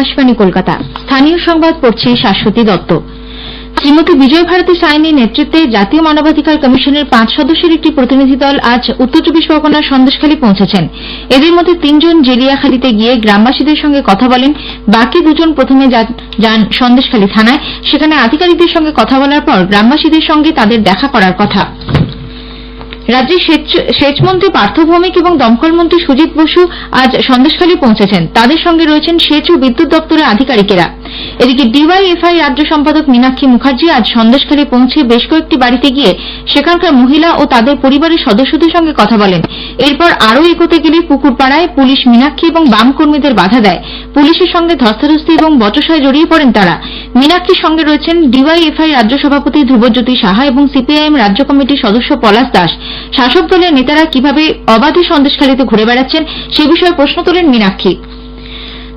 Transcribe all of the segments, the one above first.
আকাশবাণী কলকাতা। স্থানীয় সংবাদ পড়ছি শাশ্বতী দত্ত। শ্রীমতী বিজয় ভারতী সাইনির নেতৃত্বে জাতীয় মানবাধিকার কমিশনের 5 সদস্যের একটি প্রতিনিধি দল আজ উত্তর চব্বিশ পরগনার সন্দেশখালী পৌঁছেছেন। এদের মধ্যে 3 জন জেলিয়াখালীতে গিয়ে গ্রামবাসীদের সঙ্গে কথা বলেন। বাকি 2 জন প্রথমে যান সন্দেশখালী থানায়। সেখানে আধিকারিকদের সঙ্গে কথা বলার পর গ্রামবাসীদের সঙ্গে তাদের দেখা করার কথা। রাজ্যের সেচমন্ত্রী পার্থ ভৌমিক এবং দমকল মন্ত্রী সুজিত বসু আজ সন্দেশখালী পৌঁছেছেন। তাদের সঙ্গে রয়েছেন সেচ ও বিদ্যুৎ দপ্তরের আধিকারিকেরা। এদিকে ডিওয়াইএফআই রাজ্য সম্পাদক মীনাক্ষী মুখার্জি আজ সন্দেশখালী পৌঁছে বেশ কয়েকটি বাড়িতে গিয়ে সেখানকার মহিলা ও তাদের পরিবারের সদস্যদের সঙ্গে কথা বলেন। এরপর আরও এগোতে গেলে পুকুরপাড়ায় পুলিশ মীনাক্ষী এবং বাম কর্মীদের বাধা দেয়। পুলিশের সঙ্গে ধস্তাধস্তি এবং বচসায় জড়িয়ে পড়েন তারা। মীনাক্ষীর সঙ্গে রয়েছেন ডিওয়াইএফআই রাজ্য সভাপতি ধ্রুবজ্যোতি সাহা এবং সিপিআইএম রাজ্য কমিটির সদস্য পলাশ দাস। শাসক দলের নেতারা কিভাবে অবাধে সন্দেশখালীতে ঘুরে বেড়াচ্ছেন সে বিষয়ে প্রশ্ন তোলেন মীনাক্ষী।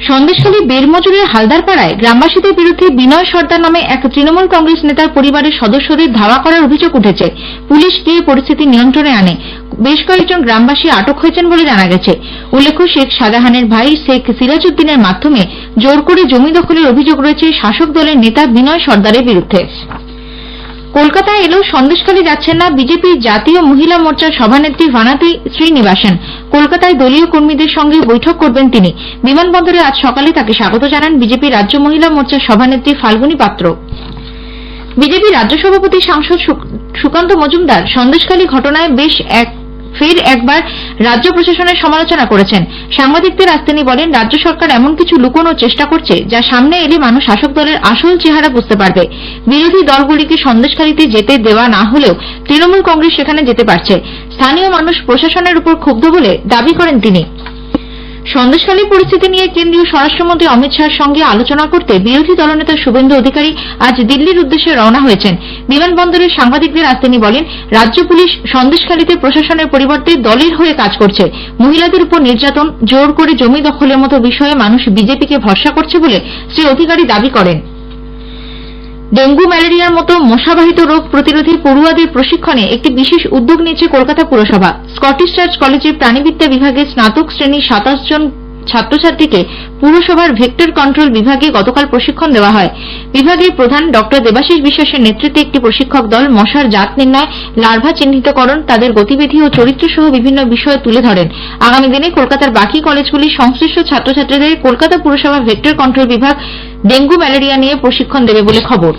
সন্দেশখালী বেরমজুরের হালদারপাড়ায় গ্রামবাসীদের বিরুদ্ধে বিনয় সর্দার নামে এক তৃণমূল কংগ্রেস নেতার পরিবারের সদস্যদের ধাওয়া করার অভিযোগ উঠেছে। পুলিশ গিয়ে পরিস্থিতি নিয়ন্ত্রণে আনে। বেশ কয়েকজন গ্রামবাসী আটক হয়েছেন বলে জানা গেছে। উল্লেখ্য, শেখ শাহজাহানের ভাই শেখ সিরাজউদ্দিনের মাধ্যমে জোর করে জমি দখলের অভিযোগ রয়েছে শাসক দলের নেতা বিনয় সর্দারের বিরুদ্ধে। কলকাতায় এলেও সন্দেশখালী যাচ্ছেন না বিজেপির জাতীয় মহিলা মোর্চার সভানেত্রী ভানাতি শ্রীনিবাসন। কলকাতায় দলীয় কর্মীদের সঙ্গে বৈঠক করবেন তিনি। বিমানবন্দরে আজ সকালে তাকে স্বাগত জানান বিজেপি রাজ্য মহিলা মোর্চার সভানেত্রী ফাল্গুনী পাত্র। বিজেপি রাজ্য সভাপতি সাংসদ সুকান্ত মজুমদার সন্দেশখালী ঘটনায় ফের একবার রাজ্য প্রশাসনের সমালোচনা করেছেন। সাংবাদিকদের আজ তিনি বলেন, রাজ্য সরকার এমন কিছু লুকোনোর চেষ্টা করছে যা সামনে এলে মানুষ শাসক দলের আসল চেহারা বুঝতে পারবে। বিরোধী দলগুলিকে সন্দেশখালীতে যেতে দেওয়া না হলেও তৃণমূল কংগ্রেস সেখানে যেতে পারছে। স্থানীয় মানুষ প্রশাসনের উপর ক্ষুব্ধ বলে দাবি করেন তিনি। সন্দেশখালী পরিস্থিতি নিয়ে কেন্দ্রীয় স্বরাষ্ট্রমন্ত্রী অমিত শাহর সঙ্গে আলোচনা করতে বিরোধী দলনেতা শুভেন্দু অধিকারী আজ দিল্লির উদ্দেশ্যে রওনা হয়েছেন। বিমানবন্দরে সাংবাদিকদের আজ তিনি বলেন, রাজ্য পুলিশ সন্দেশখালীতে প্রশাসনের পরিবর্তে দলের হয়ে কাজ করছে। মহিলাদের উপর নির্যাতন, জোর করে জমি দখলের মতো বিষয়ে মানুষ বিজেপিকে ভরসা করছে বলে শ্রী অধিকারী দাবি করেন। ডেঙ্গু ম্যালেরিয়ার মতো মশাবাহিত রোগ প্রতিরোধে পড়ুয়াদের প্রশিক্ষণে একটি বিশেষ উদ্যোগ নিয়েছে কলকাতা পুরসভা। স্কটিশ চার্চ কলেজের প্রাণিবিদ্যা বিভাগের স্নাতক শ্রেণীর 27 জন ছাত্রছাত্রীকে পুরসভার ভেক্টর কন্ট্রোল বিভাগে গতকাল প্রশিক্ষণ দেওয়া হয়। বিভাগের প্রধান ড দেবাশিস বিশ্বাসের নেতৃত্বে একটি প্রশিক্ষক দল মশার জাত নির্ণয়, লার্ভা চিহ্নিতকরণ, তাদের গতিবিধি ও চরিত্র সহ বিভিন্ন বিষয় তুলে ধরেন। আগামী দিনে কলকাতার বাকি কলেজগুলির সংশ্লিষ্ট ছাত্রছাত্রীদের কলকাতা পুরসভা ভেক্টর কন্ট্রোল বিভাগ ডেঙ্গু ম্যালেরিয়া নিয়ে প্রশিক্ষণ দেবে বলে খবর।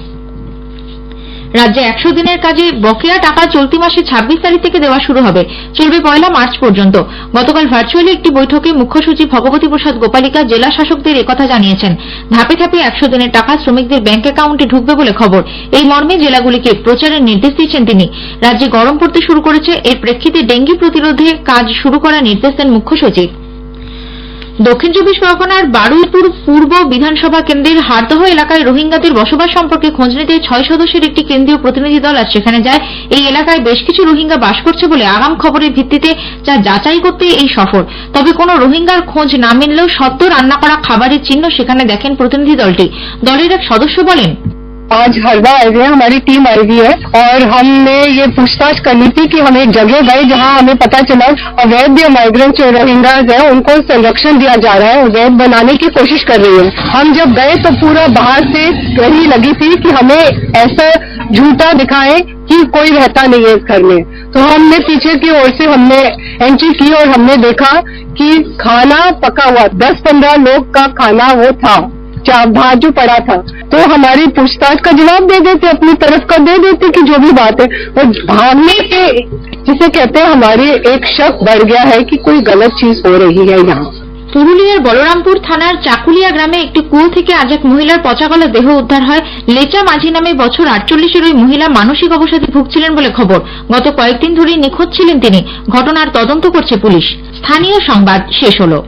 রাজ্যে 100 দিনের কাজে বকেয়া টাকা চলতি মাসে 26 তারিখ থেকে দেওয়া শুরু হবে, চলবে 1 মার্চ পর্যন্ত। গতকাল ভার্চুয়ালি একটি বৈঠকে মুখ্য সচিব ভগবতী প্রসাদ গোপালিকা জেলা শাসকদের একথা জানিয়েছেন। ধাপে ধাপে 100 দিনের টাকা শ্রমিকদের ব্যাংক অ্যাকাউন্টে ঢুকবে বলে খবর। এই মর্মে জেলাগুলিকে প্রচারের নির্দেশ দিয়েছেন তিনি। রাজ্যে গরম পড়তে শুরু করেছে, এর প্রেক্ষিতে ডেঙ্গি প্রতিরোধে কাজ শুরু করার নির্দেশ দেন মুখ্য সচিব। দক্ষিণ চব্বিশ পরগনার বারুইপুর পূর্ব বিধানসভা কেন্দ্রের হারদহ এলাকায় রোহিঙ্গাদের বসবাস সম্পর্কে খোঁজ নিতে 6 সদস্যের একটি কেন্দ্রীয় প্রতিনিধি দল আজ সেখানে যায়। এই এলাকায় বেশ কিছু রোহিঙ্গা বাস করছে বলে আগাম খবরের ভিত্তিতে যা যাচাই করতে এই সফর। তবে কোনো রোহিঙ্গার খোঁজ না মিললেও সদ্য রান্না করা খাবারের চিহ্ন সেখানে দেখেন প্রতিনিধি দলটি। দলের এক সদস্য বলেন, आज हरदा आए हुए हैं, हमारी टीम आई हुई है और हमने ये पूछताछ करनी थी कि हम एक जगह गए जहां हमें पता चला अवैध माइग्रेंट जो रोहिंग्याज हैं उनको संरक्षण दिया जा रहा है, अवैध बनाने की कोशिश कर रही है। हम जब गए तो पूरा बाहर से कही लगी थी कि हमें ऐसा झूठा दिखाएं कि कोई रहता नहीं है इस घर में। तो हमने पीछे की ओर से हमने एंट्री की और हमने देखा कि खाना पका हुआ 10-15 लोग का खाना वो था, भात जो पड़ा था। तो हमारी पूछताछ का जवाब दे देते, अपनी तरफ का दे देते कि जो भी बात है। और भागने से जिसे कहते हैं हमारी एक शक बढ़ गया है कि कोई गलत चीज हो रही है यहाँ। পুরুলিয়ার বলরামপুর থানার চাকুলিয়া গ্রামে একটি কুয়ো থেকে আজ এক মহিলার পচাগলা দেহ উদ্ধার হয়। লেচা মাঝি নামে বছর 48-এর ওই মহিলা মানসিক অবসাদে ভুগছিলেন বলে খবর। গত কয়েকদিন ধরেই নিখোঁজ ছিলেন তিনি। ঘটনার তদন্ত করছে পুলিশ। স্থানীয় সংবাদ শেষ হলো।